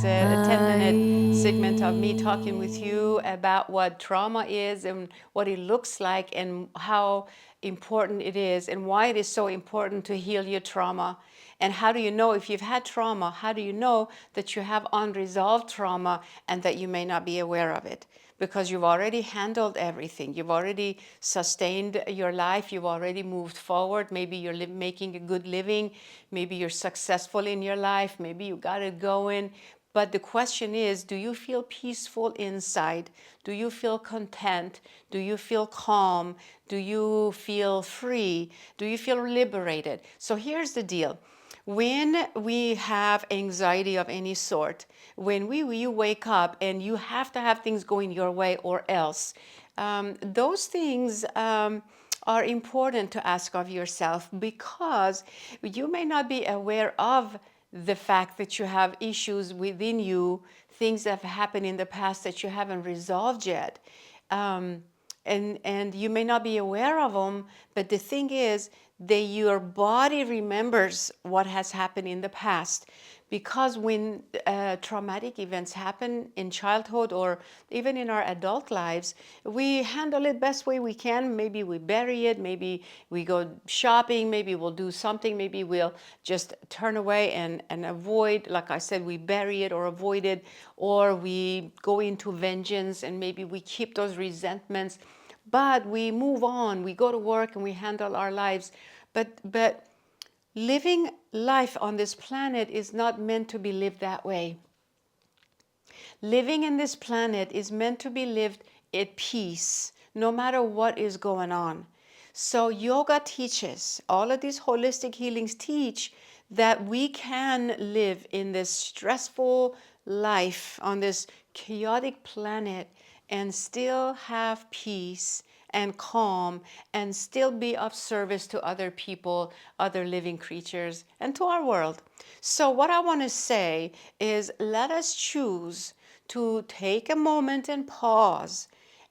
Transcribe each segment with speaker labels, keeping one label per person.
Speaker 1: is a 10-minute segment of me talking with you about what trauma is and what it looks like and how important it is and why it is so important to heal your trauma. And how do you know if you've had trauma? How do you know that you have unresolved trauma and that you may not be aware of it? Because you've already handled everything. You've already sustained your life. You've already moved forward. Maybe you're making a good living. Maybe you're successful in your life. Maybe you got it going. But the question is, do you feel peaceful inside? Do you feel content? Do you feel calm? Do you feel free? Do you feel liberated? So here's the deal. When we have anxiety of any sort, when you wake up and you have to have things going your way or else, those things are important to ask of yourself, because you may not be aware of the fact that you have issues within you, things that have happened in the past that you haven't resolved yet. And you may not be aware of them, but the thing is that your body remembers what has happened in the past, because when traumatic events happen in childhood or even in our adult lives, we handle it best way we can. Maybe we bury it, maybe we go shopping, maybe we'll do something, maybe we'll just turn away and avoid, like I said, we bury it or avoid it, or we go into vengeance and maybe we keep those resentments. But we move on, we go to work and we handle our lives. But living life on this planet is not meant to be lived that way. Living in this planet is meant to be lived at peace, no matter what is going on. So yoga teaches, all of these holistic healings teach that we can live in this stressful life on this chaotic planet and still have peace and calm and still be of service to other people, other living creatures, and to our world. So what I want to say is, let us choose to take a moment and pause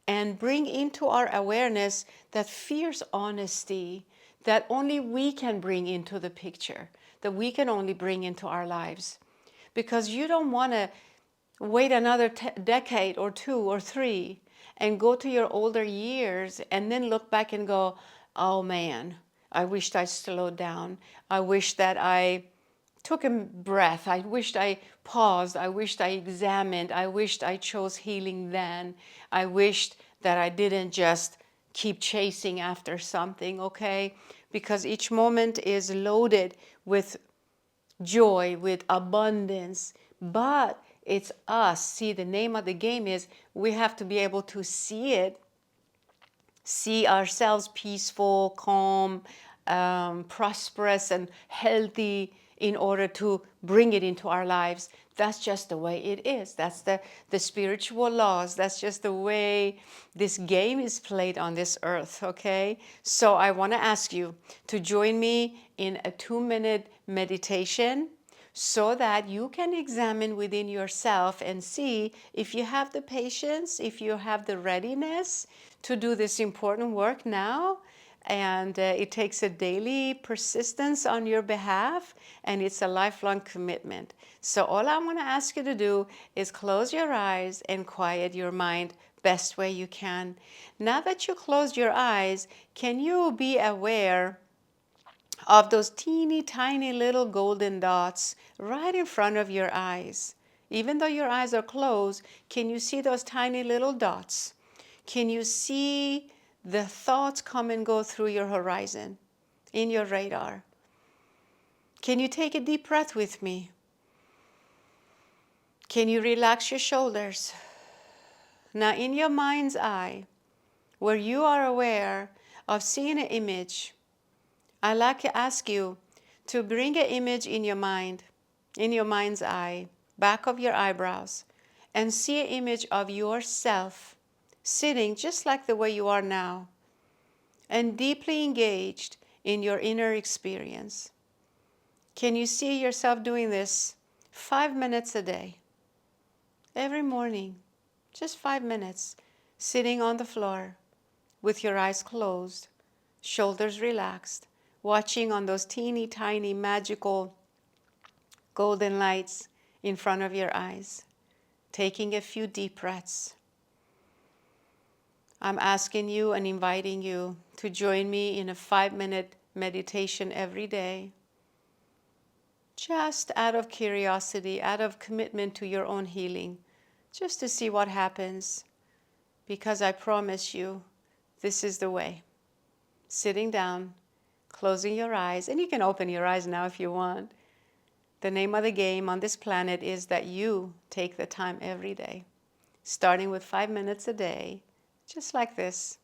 Speaker 1: and bring into our awareness that fierce honesty that only we can bring into the picture, that we can only bring into our lives. Because you don't want to wait another decade or two or three and go to your older years and then look back and go, oh man, I wished I slowed down. I wish that I took a breath. I wished I paused. I wished I examined. I wished I chose healing then. I wished that I didn't just keep chasing after something, okay? Because each moment is loaded with joy, with abundance, but it's us. See, the name of the game is we have to be able to see it, see ourselves peaceful, calm, prosperous, and healthy in order to bring it into our lives. That's just the way it is. That's the spiritual laws. That's just the way this game is played on this earth, okay? So I want to ask you to join me in a 2-minute meditation so that you can examine within yourself and see if you have the patience, if you have the readiness to do this important work now. And it takes a daily persistence on your behalf, and it's a lifelong commitment. So all I want to ask you to do is close your eyes and quiet your mind best way you can. Now that you closed your eyes, can you be aware of those teeny tiny little golden dots right in front of your eyes? Even though your eyes are closed, can you see those tiny little dots? Can you see the thoughts come and go through your horizon, in your radar? Can you take a deep breath with me? Can you relax your shoulders? Now in your mind's eye, where you are aware of seeing an image, I'd like to ask you to bring an image in your mind, in your mind's eye, back of your eyebrows, and see an image of yourself sitting just like the way you are now and deeply engaged in your inner experience. Can you see yourself doing this 5 minutes a day? Every morning, just 5 minutes, sitting on the floor with your eyes closed, shoulders relaxed, watching on those teeny tiny magical golden lights in front of your eyes, taking a few deep breaths. I'm asking you and inviting you to join me in a 5-minute meditation every day, just out of curiosity, out of commitment to your own healing, just to see what happens, because I promise you, this is the way. Sitting down, closing your eyes, and you can open your eyes now if you want. The name of the game on this planet is that you take the time every day, starting with 5 minutes a day, just like this.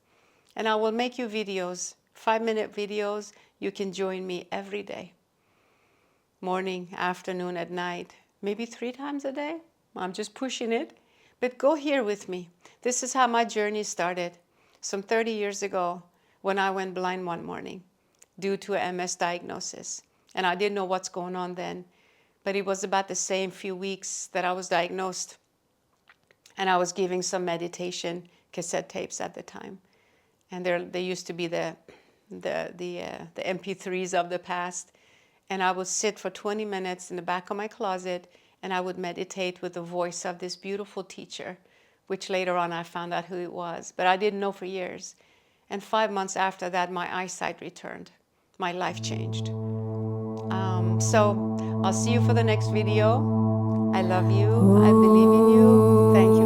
Speaker 1: And I will make you videos, 5-minute videos. You can join me every day, morning, afternoon, at night, maybe 3 times a day. I'm just pushing it. But go here with me. This is how my journey started some 30 years ago when I went blind one morning due to a MS diagnosis. And I didn't know what's going on then. But it was about the same few weeks that I was diagnosed. And I was giving some meditation cassette tapes at the time. And they used to be the MP3s of the past. And I would sit for 20 minutes in the back of my closet, and I would meditate with the voice of this beautiful teacher, which later on I found out who it was. But I didn't know for years. And 5 months after that, my eyesight returned. My life changed. So I'll see you for the next video. I love you. I believe in you. Thank you.